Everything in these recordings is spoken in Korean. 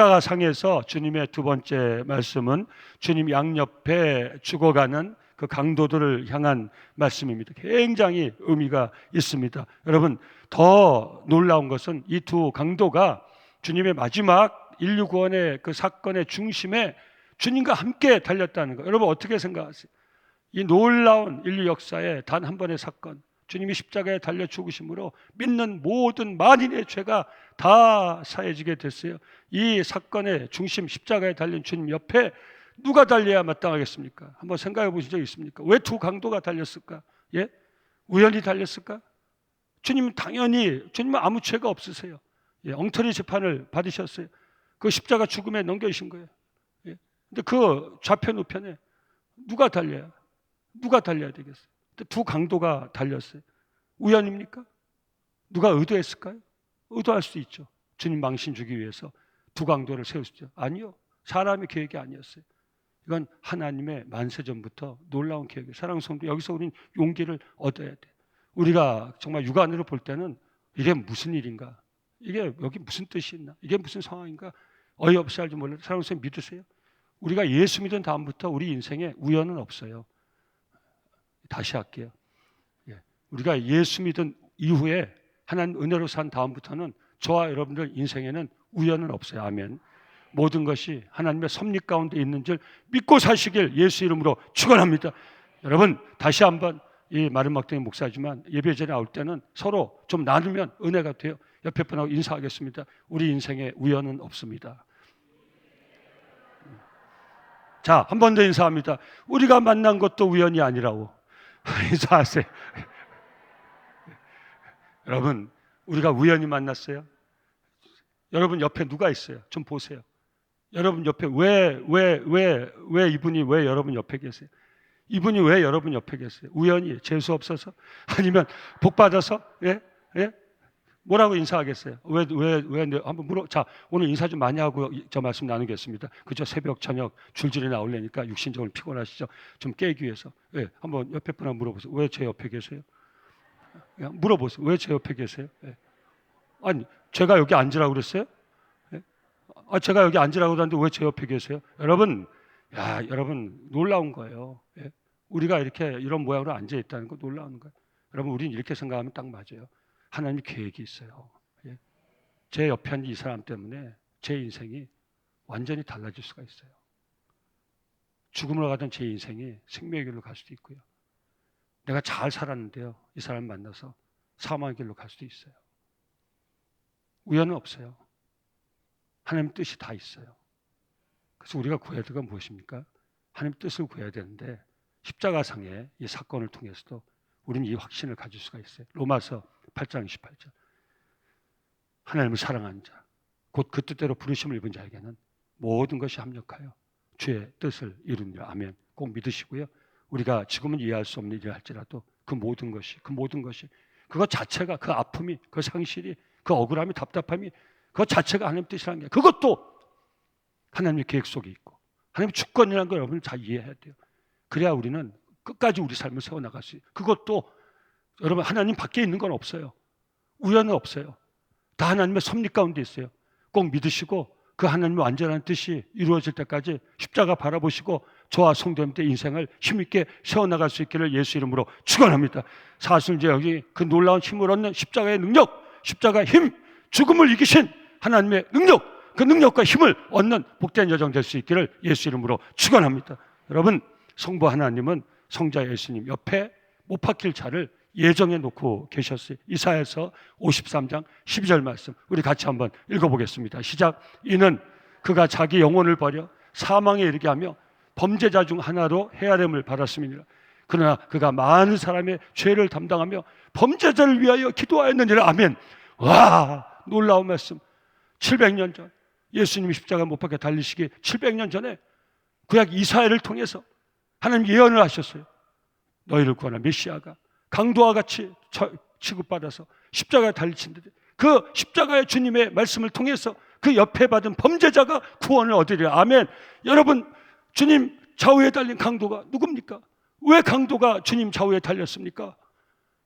십자가상에서 주님의 두 번째 말씀은 주님 양옆에 죽어가는 그 강도들을 향한 말씀입니다. 굉장히 의미가 있습니다. 여러분, 더 놀라운 것은 이 두 강도가 주님의 마지막 인류 구원의 그 사건의 중심에 주님과 함께 달렸다는 거. 여러분 어떻게 생각하세요? 이 놀라운 인류 역사의 단 한 번의 사건, 주님이 십자가에 달려 죽으심으로 믿는 모든 만인의 죄가 다 사해지게 됐어요. 이 사건의 중심 십자가에 달린 주님 옆에 누가 달려야 마땅하겠습니까? 한번 생각해 보신 적 있습니까? 왜 두 강도가 달렸을까? 예? 우연히 달렸을까? 주님은 아무 죄가 없으세요. 예, 엉터리 재판을 받으셨어요. 그 십자가 죽음에 넘겨주신 거예요. 예. 근데 그 좌편 우편에 누가 달려야 되겠어요? 두 강도가 달렸어요. 우연입니까? 누가 의도했을까요? 의도할 수 있죠. 주님 망신 주기 위해서 두 강도를 세우시죠. 아니요. 사람의 계획이 아니었어요. 이건 하나님의 만세전부터 놀라운 계획이에요. 사랑하는 성도, 여기서 우리는 용기를 얻어야 돼. 우리가 정말 육안으로 볼 때는 이게 무슨 일인가? 이게 여기 무슨 뜻이 있나? 이게 무슨 상황인가? 어이없이 알지 몰라도 사랑하는 성도 믿으세요. 우리가 예수 믿은 다음부터 우리 인생에 우연은 없어요. 다시 할게요. 예. 우리가 예수 믿은 이후에 하나님 은혜로 산 다음부터는 저와 여러분들 인생에는 우연은 없어요. 아멘. 모든 것이 하나님의 섭리 가운데 있는 줄 믿고 사시길 예수 이름으로 축원합니다. 여러분 다시 한번 이 마른 막둥이 목사지만 예배 전에 나올 때는 서로 좀 나누면 은혜가 돼요. 옆에 분하고 인사하겠습니다. 우리 인생에 우연은 없습니다. 자, 한 번 더 인사합니다. 우리가 만난 것도 우연이 아니라고. 인사하세요. 여러분, 우리가 우연히 만났어요? 여러분 옆에 누가 있어요? 좀 보세요. 여러분 옆에 왜 이분이 왜 여러분 옆에 계세요? 이분이 왜 여러분 옆에 계세요? 우연히 재수 없어서? 아니면 복 받아서? 예? 예? 뭐라고 인사하겠어요? 왜 한번 물어. 자, 오늘 인사 좀 많이 하고 저 말씀 나누겠습니다. 그저 새벽 저녁 줄줄이 나오려니까 육신적으로 피곤하시죠? 좀 깨기 위해서. 예, 한번 옆에 분한테 물어보세요. 왜 제 옆에 계세요? 물어보세요. 왜 제 옆에 계세요? 예. 아니, 제가 여기 앉으라고 그랬어요? 예? 제가 여기 앉으라고 그랬는데 왜 제 옆에 계세요? 여러분, 여러분 놀라운 거예요. 예? 우리가 이렇게 이런 모양으로 앉아 있다는 거 놀라운 거예요. 여러분, 우리는 이렇게 생각하면 딱 맞아요. 하나님이 계획이 있어요. 예? 제 옆에 앉은 이 사람 때문에 제 인생이 완전히 달라질 수가 있어요. 죽음으로 가던 제 인생이 생명의 길로 갈 수도 있고요. 내가 잘 살았는데요, 이 사람 만나서 사망의 길로 갈 수도 있어요. 우연은 없어요. 하나님 뜻이 다 있어요. 그래서 우리가 구해야 될 건 무엇입니까? 하나님 뜻을 구해야 되는데 십자가상의 이 사건을 통해서도 우리는 이 확신을 가질 수가 있어요. 로마서 8장 28절. 하나님을 사랑하는 자, 곧 그 뜻대로 부르심을 입은 자에게는 모든 것이 합력하여 주의 뜻을 이루느니라. 아멘. 꼭 믿으시고요. 우리가 지금은 이해할 수 없는 일을 할지라도 그 모든 것이 그것 자체가, 그 아픔이, 그 상실이, 그 억울함이, 답답함이 그것 자체가 하나님 뜻이라는 게, 그것도 하나님의 계획 속에 있고 하나님의 주권이라는 걸 여러분 잘 이해해야 돼요. 그래야 우리는 끝까지 우리 삶을 세워나갈 수 있어요. 그것도 여러분 하나님 밖에 있는 건 없어요. 우연은 없어요. 다 하나님의 섭리 가운데 있어요. 꼭 믿으시고 그 하나님의 완전한 뜻이 이루어질 때까지 십자가 바라보시고 저와 성도님들 인생을 힘있게 세워나갈 수 있기를 예수 이름으로 축원합니다. 사실 이제 여기 그 놀라운 힘을 얻는 십자가의 능력, 십자가의 힘, 죽음을 이기신 하나님의 능력, 그 능력과 힘을 얻는 복된 여정 될 수 있기를 예수 이름으로 축원합니다. 여러분, 성부 하나님은 성자 예수님 옆에 못 박힐 자를 예정해 놓고 계셨어요. 이사야서 53장 12절 말씀 우리 같이 한번 읽어보겠습니다. 시작. 이는 그가 자기 영혼을 버려 사망에 이르게 하며 범죄자 중 하나로 헤아림을 받았음이니라. 그러나 그가 많은 사람의 죄를 담당하며 범죄자를 위하여 기도하였느니라. 아멘. 와, 놀라운 말씀. 700년 전 예수님이 십자가 못 박혀 달리시기 700년 전에 구약 이사야를 통해서 하나님 예언을 하셨어요. 너희를 구원할 메시아가 강도와 같이 취급받아서 십자가에 달리신데 그 십자가의 주님의 말씀을 통해서 그 옆에 받은 범죄자가 구원을 얻으리라. 아멘. 여러분, 주님 좌우에 달린 강도가 누굽니까? 왜 강도가 주님 좌우에 달렸습니까?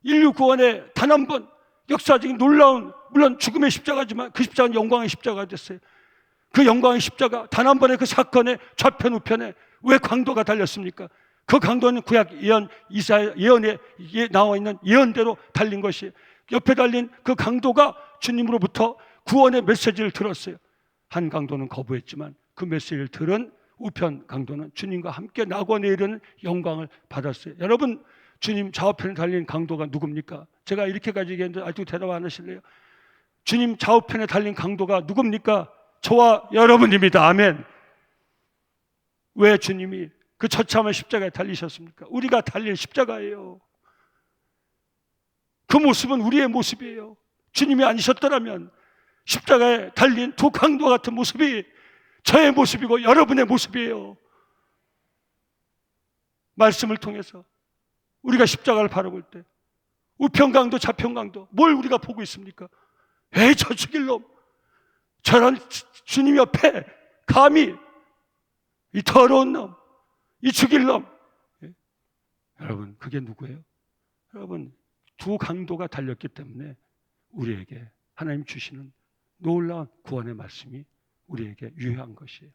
인류 구원의 단 한 번 역사적인 놀라운, 물론 죽음의 십자가지만 그 십자가는 영광의 십자가가 됐어요. 그 영광의 십자가, 단 한 번의 그 사건의 좌편 우편에 왜 강도가 달렸습니까? 그 강도는 구약 예언, 이사야 예언에 나와 있는 예언대로 달린 것이, 옆에 달린 그 강도가 주님으로부터 구원의 메시지를 들었어요. 한 강도는 거부했지만 그 메시지를 들은 우편 강도는 주님과 함께 낙원에 이르는 영광을 받았어요. 여러분, 주님 좌우편에 달린 강도가 누굽니까? 제가 이렇게까지 얘기했는데 아직도 대답 안 하실래요? 주님 좌우편에 달린 강도가 누굽니까? 저와 여러분입니다. 아멘. 왜 주님이 그 처참한 십자가에 달리셨습니까? 우리가 달릴 십자가예요. 그 모습은 우리의 모습이에요. 주님이 아니셨더라면 십자가에 달린 두 강도 같은 모습이 저의 모습이고 여러분의 모습이에요. 말씀을 통해서 우리가 십자가를 바라볼 때 우편강도 좌편강도 뭘 우리가 보고 있습니까? 에이, 저 죽일 놈, 저런 주님 옆에 감히 이 더러운 놈, 이 죽일 놈. 여러분, 그게 누구예요? 여러분, 두 강도가 달렸기 때문에 우리에게 하나님 주시는 놀라운 구원의 말씀이 우리에게 유효한 것이에요.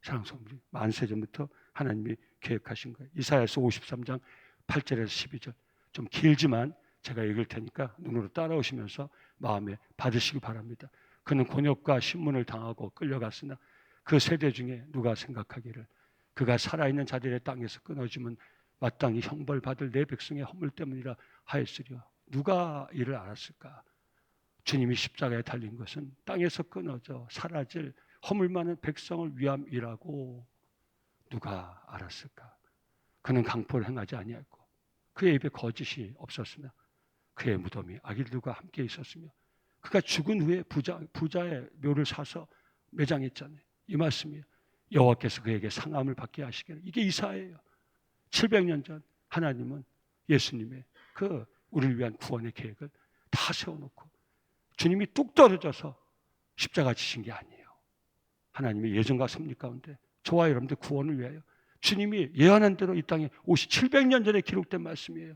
사랑하는 성도님, 만세전부터 하나님이 계획하신 거예요. 이사야서 53장 8절에서 12절, 좀 길지만 제가 읽을 테니까 눈으로 따라오시면서 마음에 받으시기 바랍니다. 그는 곤욕과 신문을 당하고 끌려갔으나 그 세대 중에 누가 생각하기를 그가 살아있는 자들의 땅에서 끊어지면 마땅히 형벌받을 내 백성의 허물 때문이라 하였으리요. 누가 이를 알았을까? 주님이 십자가에 달린 것은 땅에서 끊어져 사라질 허물 많은 백성을 위함이라고 누가 알았을까? 그는 강포를 행하지 아니하였고 그의 입에 거짓이 없었으나 그의 무덤이 아기들과 함께 있었으며 그가 죽은 후에 부자의 묘를 사서 매장했잖아요. 이 말씀이에요. 여호와께서 그에게 상함을 받게 하시기를. 이게 이사예요. 700년 전 하나님은 예수님의 그 우리를 위한 구원의 계획을 다 세워놓고 주님이 뚝 떨어져서 십자가 지신 게 아니에요. 하나님의 예정과 섭리 가운데 저와 여러분들 구원을 위하여 주님이 예언한 대로 이 땅에 오시 700년 전에 기록된 말씀이에요.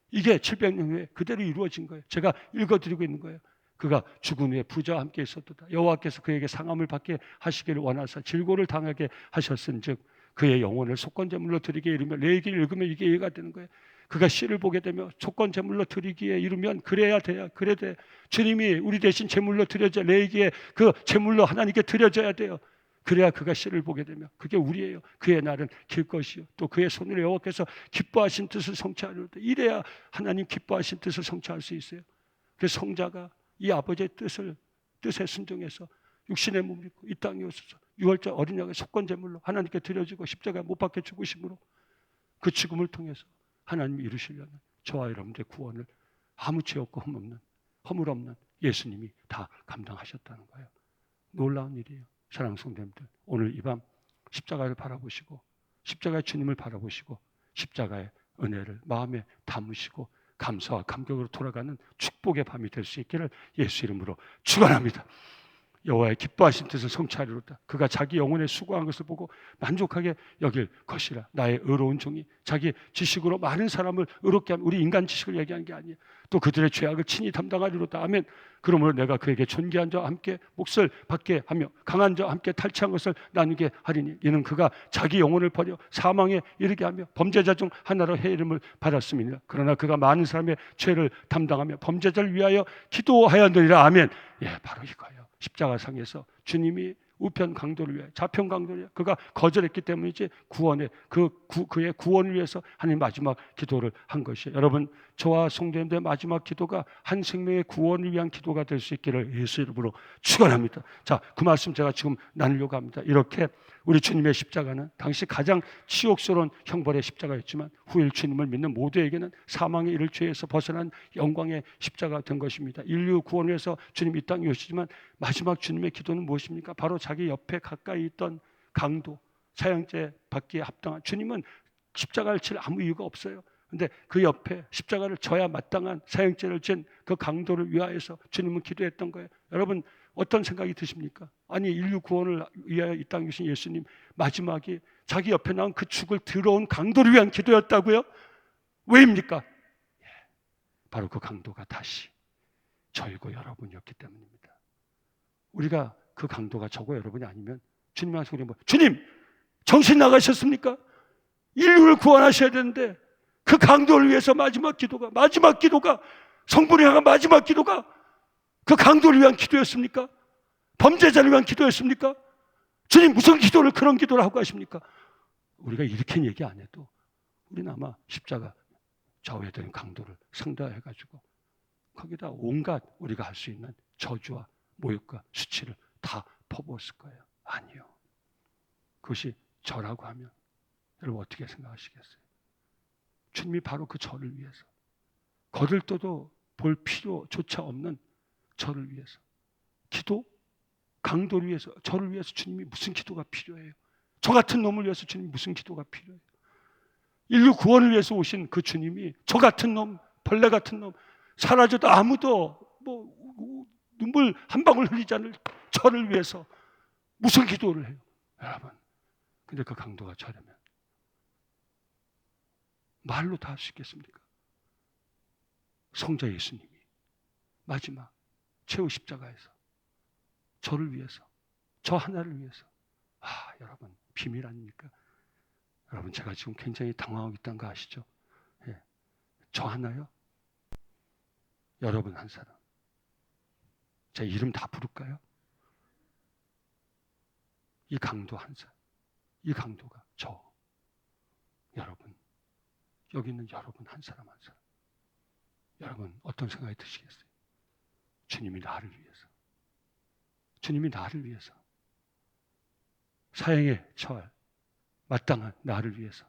이게 700년 후에 그대로 이루어진 거예요. 제가 읽어드리고 있는 거예요. 그가 죽은 후에 부자와 함께 있었도다. 여호와께서 그에게 상함을 받게 하시기를 원하사 질고를 당하게 하셨은즉 그의 영혼을 속건제물로 드리기에 이르면, 레위기를 읽으면 이게 이해가 되는 거예요. 그가 씨를 보게 되며 속건제물로 드리기에 이르면 그래야 돼요. 그래 돼. 주님이 우리 대신 제물로 드려져, 레위기에 그 제물로 하나님께 드려져야 돼요. 그래야 그가 씨를 보게 되며 그게 우리예요. 그의 날은 길 것이요 또 그의 손으로 여호와께서 기뻐하신 뜻을 성취하리로다. 이래야 하나님 기뻐하신 뜻을 성취할 수 있어요. 그래서 성자가 이 아버지의 뜻에 순종해서 육신의 몸을 입고 이 땅에 오셔서 유월절 어린 양의 속건제물로 하나님께 드려지고 십자가에 못 박혀 죽으심으로 그 죽음을 통해서 하나님이 이루시려는 저와 여러분들의 구원을 아무 죄 없고 허물 없는 예수님이 다 감당하셨다는 거예요. 놀라운 일이에요. 사랑하는 성도님들, 오늘 이 밤 십자가를 바라보시고 십자가의 주님을 바라보시고 십자가의 은혜를 마음에 담으시고 감사와 감격으로 돌아가는 축복의 밤이 될 수 있기를 예수 이름으로 축원합니다. 여호와의 기뻐하신 뜻을 성취하리로다. 그가 자기 영혼에 수고한 것을 보고 만족하게 여길 것이라. 나의 의로운 종이 자기 지식으로 많은 사람을 의롭게 하면, 우리 인간 지식을 얘기한 게 아니에요. 또 그들의 죄악을 친히 담당하리로다. 아멘. 그러므로 내가 그에게 존귀한 자와 함께 몫을 받게 하며 강한 자와 함께 탈취한 것을 나누게 하리니 이는 그가 자기 영혼을 버려 사망에 이르게 하며 범죄자 중 하나로 해이름을 받았음이니라. 그러나 그가 많은 사람의 죄를 담당하며 범죄자를 위하여 기도하였느니라. 아멘. 예, 바로 이거예요. 십자가상에서 주님이 우편 강도를 위해 좌편 강도를 위해 그가 거절했기 때문이지 그의 구원을 위해서 하나님 마지막 기도를 한 것이에요. 여러분, 저와 성도님들의 마지막 기도가 한 생명의 구원을 위한 기도가 될 수 있기를 예수 이름으로 축원합니다. 자, 그 말씀 제가 지금 나누려고 합니다. 이렇게 우리 주님의 십자가는 당시 가장 치욕스러운 형벌의 십자가였지만 후일 주님을 믿는 모두에게는 사망에 이를 죄에서 벗어난 영광의 십자가가 된 것입니다. 인류 구원을 위해서 주님이 이 땅에 오시지만 마지막 주님의 기도는 무엇입니까? 바로 자기 옆에 가까이 있던 강도, 사형제 받기에 합당한, 주님은 십자가를 칠 아무 이유가 없어요. 그런데 그 옆에 십자가를 져야 마땅한 사형죄를 진 그 강도를 위하여서 주님은 기도했던 거예요. 여러분, 어떤 생각이 드십니까? 아니, 인류 구원을 위하여 이 땅에 오신 예수님 마지막이 자기 옆에 나온 그 죽을 들어온 강도를 위한 기도였다고요? 왜입니까? 바로 그 강도가 다시 저희고 여러분이었기 때문입니다. 우리가 그 강도가 저거 여러분이 아니면 주님한테 우리 주님 정신 나가셨습니까? 인류를 구원하셔야 되는데 그 강도를 위해서 마지막 기도가 성부를 향한 마지막 기도가 그 강도를 위한 기도였습니까? 범죄자를 위한 기도였습니까? 주님 무슨 기도를 그런 기도를 하고 하십니까? 우리가 이렇게 얘기 안 해도 우리는 아마 십자가 좌우에 되는 강도를 상대해가지고 거기다 온갖 우리가 할 수 있는 저주와 모욕과 수치를 다 퍼부었을 거예요. 아니요. 그것이 저라고 하면 여러분 어떻게 생각하시겠어요? 주님이 바로 그 저를 위해서 거들떠도 볼 필요조차 없는 저를 위해서 기도? 강도를 위해서 저를 위해서 주님이 무슨 기도가 필요해요? 저 같은 놈을 위해서 주님이 무슨 기도가 필요해요? 인류 구원을 위해서 오신 그 주님이 저 같은 놈, 벌레 같은 놈 사라져도 아무도 눈물 한 방울 흘리지 않을 저를 위해서 무슨 기도를 해요? 여러분 근데 그 강도가 저라면 말로 다 할 수 있겠습니까? 성자 예수님이 마지막 최후 십자가에서 저를 위해서 저 하나를 위해서 여러분 비밀 아닙니까? 여러분 제가 지금 굉장히 당황하고 있다는 거 아시죠? 예. 저 하나요? 여러분 한 사람 제 이름 다 부를까요? 이 강도 한 사람 이 강도가 저 여러분 여기 있는 여러분 한 사람 한 사람 여러분 어떤 생각이 드시겠어요? 주님이 나를 위해서 사형에 처할 마땅한 나를 위해서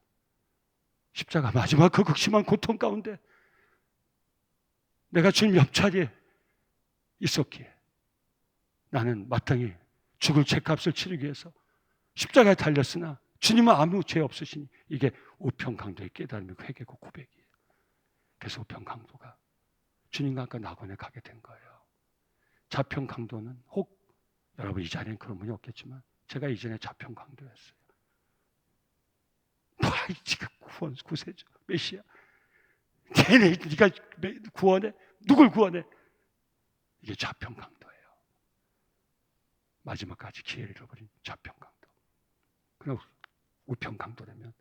십자가 마지막 그 극심한 고통 가운데 내가 주님 옆자리에 있었기에 나는 마땅히 죽을 죄값을 치르기 위해서 십자가에 달렸으나 주님은 아무 죄 없으시니 이게 우편강도의 깨달음이 회개고 고백이에요. 그래서 우편강도가 주님과 함께 낙원에 가게 된 거예요. 자평강도는 혹 여러분 이 자리엔 그런 분이 없겠지만 제가 이전에 자평강도였어요. 지금 구세주 메시아 네가 구원해? 누굴 구원해? 이게 자평강도예요. 마지막까지 기회를 잃어버린 자평강도. 그럼 우평강도라면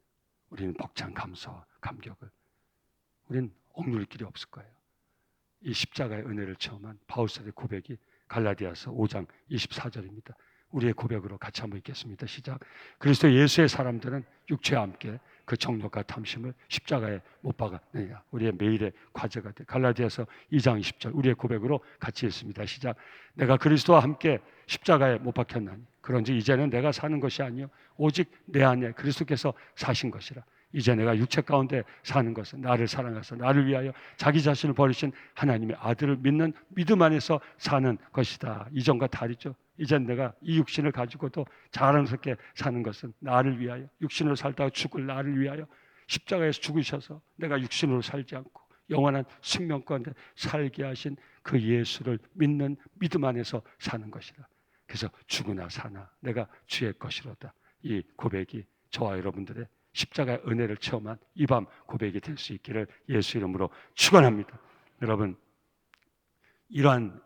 우리는 벅찬 감사와 감격을 우리는 억누를 길이 없을 거예요. 이 십자가의 은혜를 체험한 바울사의 고백이 갈라디아서 5장 24절입니다. 우리의 고백으로 같이 한번 읽겠습니다. 시작. 그리스도 예수의 사람들은 육체와 함께 그 정욕과 탐심을 십자가에 못 박았느냐. 우리의 매일의 과제가 돼. 갈라디아서 2장 20절 우리의 고백으로 같이 읽습니다. 시작. 내가 그리스도와 함께 십자가에 못 박혔나니 그런지 이제는 내가 사는 것이 아니요 오직 내 안에 그리스도께서 사신 것이라. 이제 내가 육체 가운데 사는 것은 나를 사랑하사 나를 위하여 자기 자신을 버리신 하나님의 아들을 믿는 믿음 안에서 사는 것이다. 이전과 다르죠. 이젠 내가 이 육신을 가지고도 자랑스럽게 사는 것은 나를 위하여 육신으로 살다가 죽을 나를 위하여 십자가에서 죽으셔서 내가 육신으로 살지 않고 영원한 생명 가운데 살게 하신 그 예수를 믿는 믿음 안에서 사는 것이다. 그래서 죽으나 사나 내가 주의 것이로다. 이 고백이 저와 여러분들의 십자가의 은혜를 체험한 이 밤 고백이 될 수 있기를 예수 이름으로 축원합니다. 여러분 이러한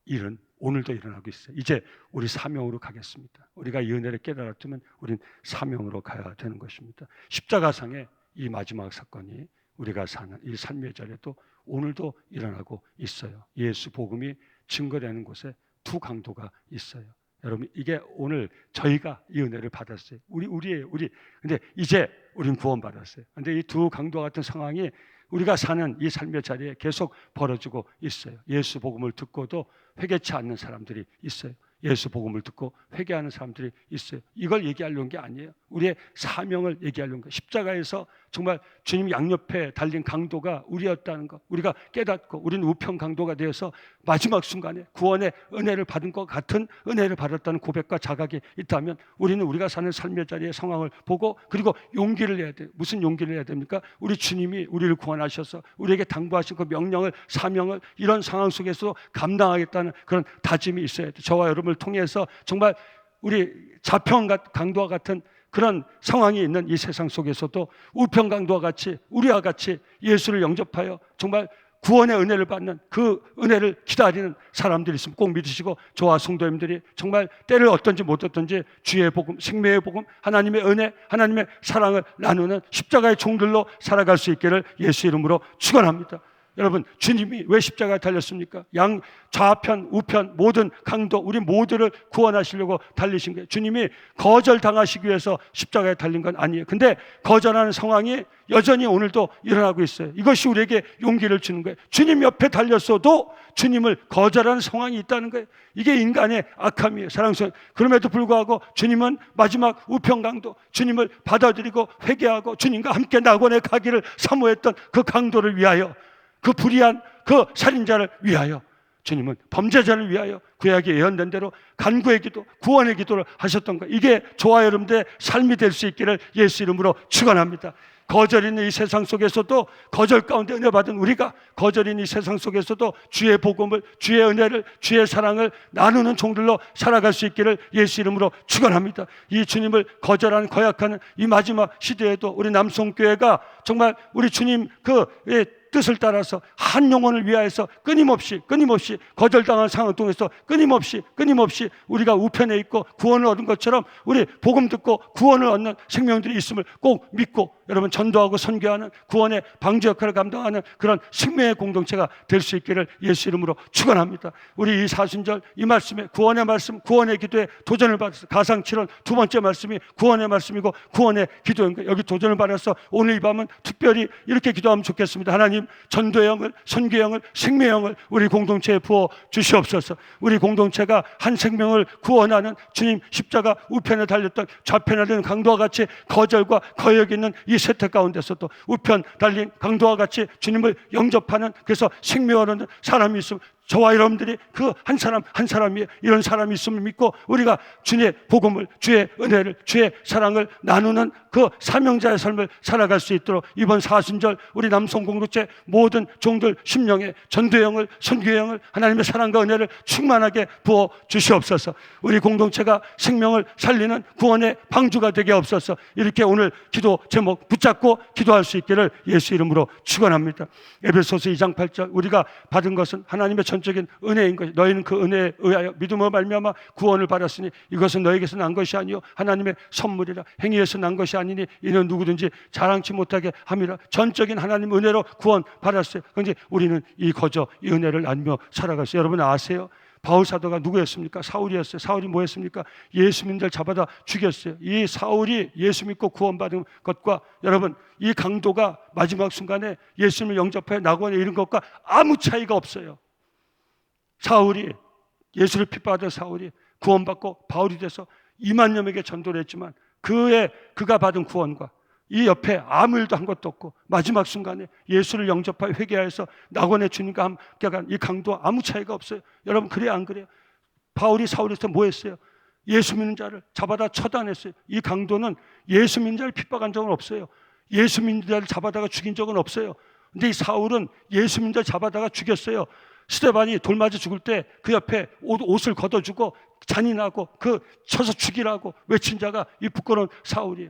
일은 오늘도 일어나고 있어요. 이제 우리 사명으로 가겠습니다. 우리가 이 은혜를 깨달았으면 우린 사명으로 가야 되는 것입니다. 십자가상의 이 마지막 사건이 우리가 사는 이 삶의 자리에도 오늘도 일어나고 있어요. 예수 복음이 증거되는 곳에 두 강도가 있어요. 여러분 이게 오늘 저희가 이 은혜를 받았어요. 우리예요. 근데 이제 우리는 구원받았어요. 근데 이 두 강도와 같은 상황이 우리가 사는 이 삶의 자리에 계속 벌어지고 있어요. 예수 복음을 듣고도 회개치 않는 사람들이 있어요. 예수 복음을 듣고 회개하는 사람들이 있어요. 이걸 얘기하려는 게 아니에요. 우리의 사명을 얘기하려는 거예요. 십자가에서 정말 주님 양옆에 달린 강도가 우리였다는 것 우리가 깨닫고 우리는 우편 강도가 되어서 마지막 순간에 구원의 은혜를 받은 것 같은 은혜를 받았다는 고백과 자각이 있다면 우리는 우리가 사는 삶의 자리의 상황을 보고 그리고 용기를 내야 돼요. 무슨 용기를 내야 됩니까? 우리 주님이 우리를 구원하셔서 우리에게 당부하신 그 명령을 사명을 이런 상황 속에서 감당하겠다는 그런 다짐이 있어야 돼요. 저와 여러분을 통해서 정말 우리 자평 강도와 같은 그런 상황이 있는 이 세상 속에서도 우편 강도와 같이 우리와 같이 예수를 영접하여 정말 구원의 은혜를 받는 그 은혜를 기다리는 사람들이 있으면 꼭 믿으시고, 저와 성도님들이 정말 때를 어떤지 못 어떤지 주의 복음, 생명의 복음, 하나님의 은혜, 하나님의 사랑을 나누는 십자가의 종들로 살아갈 수 있기를 예수 이름으로 축원합니다. 여러분, 주님이 왜 십자가에 달렸습니까? 양 좌편 우편 모든 강도 우리 모두를 구원하시려고 달리신 거예요. 주님이 거절당하시기 위해서 십자가에 달린 건 아니에요. 근데 거절하는 상황이 여전히 오늘도 일어나고 있어요. 이것이 우리에게 용기를 주는 거예요. 주님 옆에 달렸어도 주님을 거절하는 상황이 있다는 거예요. 이게 인간의 악함이에요. 사랑스러운, 그럼에도 불구하고 주님은 마지막 우편 강도, 주님을 받아들이고 회개하고 주님과 함께 낙원에 가기를 사모했던 그 강도를 위하여, 그 불의한 그 살인자를 위하여, 주님은 범죄자를 위하여 구약에 예언된 대로 간구의 기도, 구원의 기도를 하셨던 것. 이게 저와 여러분들의 삶이 될 수 있기를 예수 이름으로 축원합니다. 거절 있는 이 세상 속에서도, 거절 가운데 은혜 받은 우리가 거절 있는 이 세상 속에서도 주의 복음을, 주의 은혜를, 주의 사랑을 나누는 종들로 살아갈 수 있기를 예수 이름으로 축원합니다. 이 주님을 거절하는, 거역하는 이 마지막 시대에도 우리 남성교회가 정말 우리 주님 그 뜻을 따라서 한 영혼을 위하여서 끊임없이 거절당한 상황 통해서 끊임없이 우리가 우편에 있고 구원을 얻은 것처럼 우리 복음 듣고 구원을 얻는 생명들이 있음을 꼭 믿고, 여러분, 전도하고 선교하는 구원의 방주 역할을 감당하는 그런 생명의 공동체가 될 수 있기를 예수 이름으로 축원합니다. 우리 이 사순절 이 말씀에, 구원의 말씀, 구원의 기도에 도전을 받아서, 가상칠언 두 번째 말씀이 구원의 말씀이고 구원의 기도인 거예요. 여기 도전을 받아서 오늘 이 밤은 특별히 이렇게 기도하면 좋겠습니다. 하나님, 전도의 영을, 선교의 영을, 생명의 영을 우리 공동체에 부어 주시옵소서. 우리 공동체가 한 생명을 구원하는 주님 십자가 우편에 달렸던 좌편에 달린 강도와 같이 거절과 거역이 있는 이 세태 가운데서도 우편 달린 강도와 같이 주님을 영접하는, 그래서 생명을 얻는 사람이 있으면, 저와 여러분들이 그 한 사람 한 사람이 이런 사람이 있음을 믿고 우리가 주의 복음을, 주의 은혜를, 주의 사랑을 나누는 그 사명자의 삶을 살아갈 수 있도록 이번 사순절 우리 남성 공동체 모든 종들 심령에 전도의 영을, 선교의 영을, 하나님의 사랑과 은혜를 충만하게 부어 주시옵소서. 우리 공동체가 생명을 살리는 구원의 방주가 되게 없어서 이렇게 오늘 기도 제목 붙잡고 기도할 수 있기를 예수 이름으로 축원합니다. 에베소서 2장 8절, 우리가 받은 것은 하나님의 전적인 은혜인 것이, 너희는 그 은혜에 의하여 믿음으로 말미암아 구원을 받았으니 이것은 너에게서 난 것이 아니요 하나님의 선물이라. 행위에서 난 것이 아니니 이는 누구든지 자랑치 못하게 함이라. 전적인 하나님 은혜로 구원 받았어요. 그런데 우리는 이 은혜를 나누며 살아갔어요. 여러분 아세요? 바울 사도가 누구였습니까? 사울이었어요. 사울이 뭐였습니까? 예수 믿는 자를 잡아다 죽였어요. 이 사울이 예수 믿고 구원받은 것과, 여러분, 이 강도가 마지막 순간에 예수님을 영접하여 낙원에 이른 것과 아무 차이가 없어요. 사울이, 예수를 핍박하던 사울이 구원받고 바울이 돼서 2만 명에게 전도를 했지만 그가 받은 구원과 이 옆에 아무 일도 한 것도 없고 마지막 순간에 예수를 영접하여 회개하여서 낙원의 주님과 함께 간 이 강도와 아무 차이가 없어요. 여러분, 그래요 안 그래요? 바울이 사울에서 뭐 했어요? 예수 믿는 자를 잡아다 처단했어요. 이 강도는 예수 믿는 자를 핍박한 적은 없어요. 예수 믿는 자를 잡아다가 죽인 적은 없어요. 근데 이 사울은 예수 믿는 자를 잡아다가 죽였어요. 스데반이 돌 맞아 죽을 때 그 옆에 옷을 걷어주고 잔인하고 그 쳐서 죽이라고 외친 자가 이 부끄러운 사울이에요.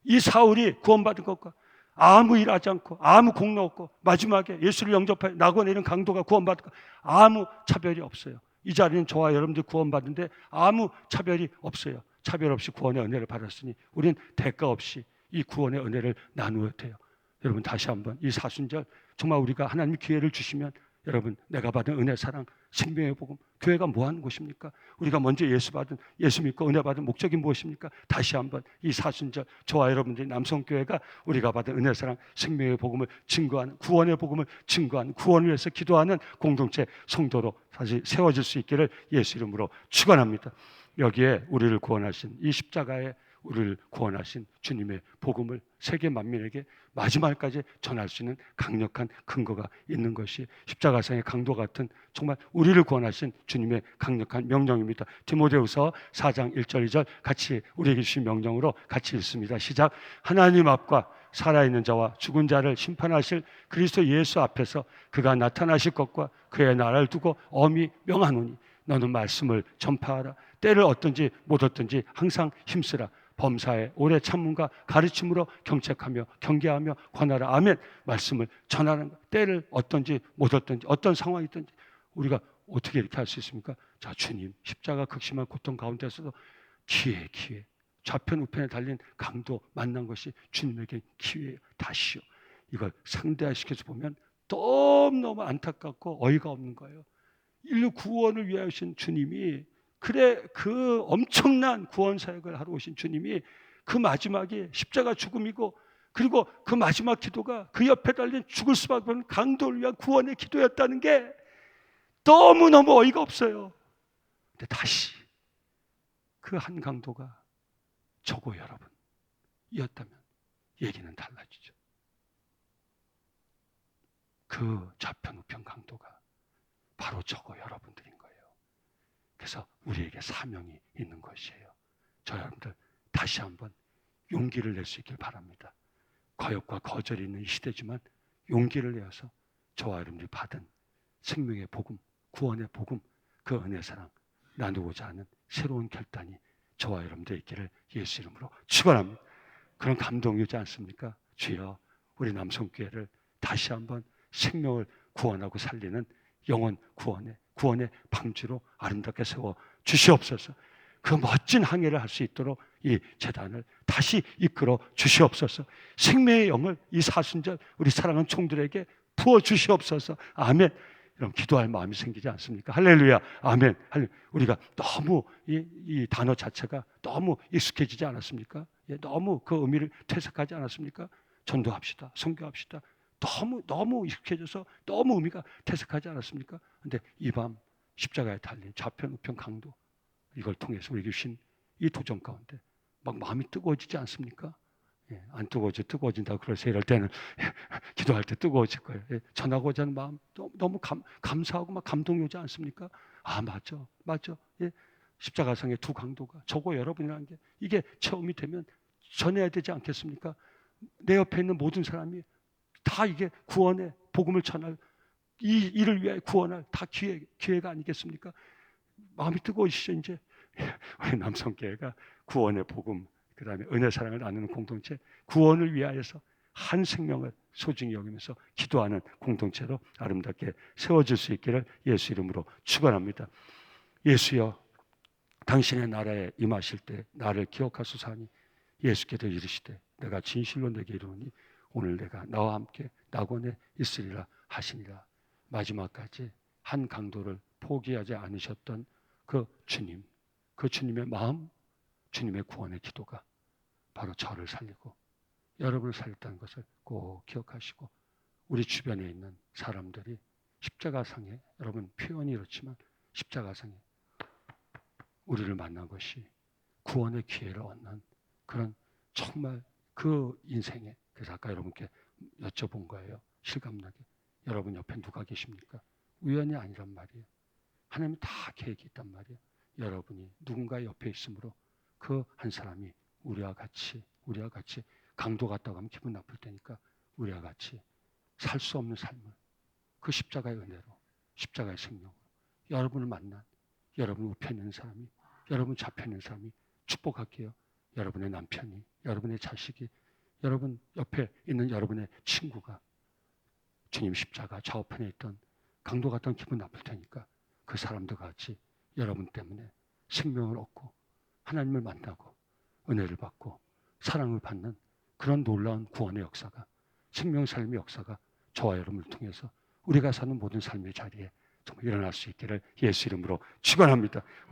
이 사울이 구원받은 것과 아무 일 하지 않고 아무 공로 없고 마지막에 예수를 영접하여 낙원에 있는 강도가 구원받은 것, 아무 차별이 없어요. 이 자리는 저와 여러분들 구원받는데 아무 차별이 없어요. 차별 없이 구원의 은혜를 받았으니 우리는 대가 없이 이 구원의 은혜를 나누어야 돼요. 여러분, 다시 한번 이 사순절 정말 우리가 하나님이 기회를 주시면, 여러분, 내가 받은 은혜, 사랑, 생명의 복음, 교회가 뭐 하는 곳입니까? 우리가 먼저 예수 믿고 은혜 받은 목적이 무엇입니까? 다시 한번 이 사순절 저와 여러분들이 남성교회가 우리가 받은 은혜, 사랑, 생명의 복음을 증거하는, 구원의 복음을 증거하는, 구원을 위해서 기도하는 공동체 성도로 다시 세워질 수 있기를 예수 이름으로 축원합니다. 여기에 우리를 구원하신, 이 십자가에 우리를 구원하신 주님의 복음을 세계 만민에게 마지막까지 전할 수 있는 강력한 근거가 있는 것이 십자가상의 강도 같은, 정말 우리를 구원하신 주님의 강력한 명령입니다. 디모데후서 4장 1절 2절 같이 우리에게 주신 명령으로 같이 읽습니다. 시작. 하나님 앞과 살아있는 자와 죽은 자를 심판하실 그리스도 예수 앞에서 그가 나타나실 것과 그의 나라를 두고 엄히 명하노니 너는 말씀을 전파하라. 때를 얻든지 못 얻든지 항상 힘쓰라. 범사에 오래 참음과 가르침으로 경책하며 경계하며 권하라. 아멘. 말씀을 전하는 때를 어떤지 못 어떤지 어떤 상황이 있든지 우리가 어떻게 이렇게 할 수 있습니까? 자, 주님 십자가 극심한 고통 가운데서도 기회 좌편 우편에 달린 강도 만난 것이 주님에게 기회예요. 다시요. 이걸 상대화시켜서 보면 너무 안타깝고 어이가 없는 거예요. 인류 구원을 위하여 오신 주님이 그 엄청난 구원 사역을 하러 오신 주님이 그 마지막에 십자가 죽음이고 그리고 그 마지막 기도가 그 옆에 달린 죽을 수밖에 없는 강도를 위한 구원의 기도였다는 게 너무너무 어이가 없어요. 근데 다시 그 한 강도가 저고 여러분이었다면 얘기는 달라지죠. 그 좌편 우편 강도가 바로 저고 여러분들인 거예요. 그래서 우리에게 사명이 있는 것이에요. 저 여러분들 다시 한번 용기를 낼 수 있길 바랍니다. 거역과 거절이 있는 이 시대지만 용기를 내어서 저와 여러분들이 받은 생명의 복음, 구원의 복음, 그 은혜 사랑 나누고자 하는 새로운 결단이 저와 여러분들의 있기를 예수 이름으로 축원합니다. 그런 감동이 오지 않습니까? 주여 우리 남성교회를 다시 한번 생명을 구원하고 살리는 영혼 구원의 방주로 아름답게 세워 주시옵소서. 그 멋진 항해를 할 수 있도록 이 재단을 다시 이끌어 주시옵소서. 생명의 영을 이 사순절 우리 사랑하는 총들에게 부어 주시옵소서. 아멘. 이런 기도할 마음이 생기지 않습니까? 할렐루야. 아멘. 우리가 너무 이 단어 자체가 너무 익숙해지지 않았습니까? 너무 그 의미를 퇴색하지 않았습니까? 전도합시다. 선교합시다. 너무 익숙해져서 너무 의미가 퇴색하지 않았습니까? 근데 이 밤 십자가에 달린 좌편 우편 강도 이걸 통해서 우리에게 주신 이 도전 가운데 막 마음이 뜨거워지지 않습니까? 안 뜨거워진다고 그러세요. 이럴 때는 기도할 때 뜨거워질 거예요. 전하고자 하는 마음 너무 감사하고 막 감동이 오지 않습니까? 아, 맞죠. 십자가상의 두 강도가 저고 여러분이라는 게 이게 체험이 되면 전해야 되지 않겠습니까? 내 옆에 있는 모든 사람이 다 이게 구원의 복음을 전할 이 일을 위하여 구원할 다 기회가 아니겠습니까? 마음이 뜨거우시죠. 이제 우리 남성교회가 구원의 복음 그다음에 은혜 사랑을 나누는 공동체, 구원을 위하여서 한 생명을 소중히 여기면서 기도하는 공동체로 아름답게 세워질 수 있기를 예수 이름으로 축원합니다. 예수여, 당신의 나라에 임하실 때 나를 기억하소서 하니 예수께서 이르시되 내가 진실로 내게 이르노니 오늘 내가 나와 함께 낙원에 있으리라 하시니라. 마지막까지 한 강도를 포기하지 않으셨던 그 주님, 그 주님의 마음, 주님의 구원의 기도가 바로 저를 살리고 여러분을 살렸다는 것을 꼭 기억하시고 우리 주변에 있는 사람들이 십자가상에, 여러분 표현이 이렇지만 십자가상에 우리를 만난 것이 구원의 기회를 얻는 그런 정말 그 인생에, 그래서 아까 여러분께 여쭤본 거예요. 실감나게. 여러분 옆에 누가 계십니까? 우연이 아니란 말이에요. 하나님이 다 계획이 있단 말이에요. 여러분이 누군가 옆에 있으므로 그 한 사람이 우리와 같이 강도 갔다고 하면 기분 나쁠 테니까 우리와 같이 살 수 없는 삶을 그 십자가의 은혜로, 십자가의 생명으로 여러분을 만난 여러분 우편에 있는 사람이, 여러분 좌편에 있는 사람이 축복할게요. 여러분의 남편이, 여러분의 자식이, 여러분 옆에 있는 여러분의 친구가 주님 십자가 좌우편에 있던 강도 같던 기분 나쁠 테니까 그 사람도 같이 여러분 때문에 생명을 얻고 하나님을 만나고 은혜를 받고 사랑을 받는 그런 놀라운 구원의 역사가, 생명 삶의 역사가 저와 여러분을 통해서 우리가 사는 모든 삶의 자리에 정말 일어날 수 있기를 예수 이름으로 축원합니다.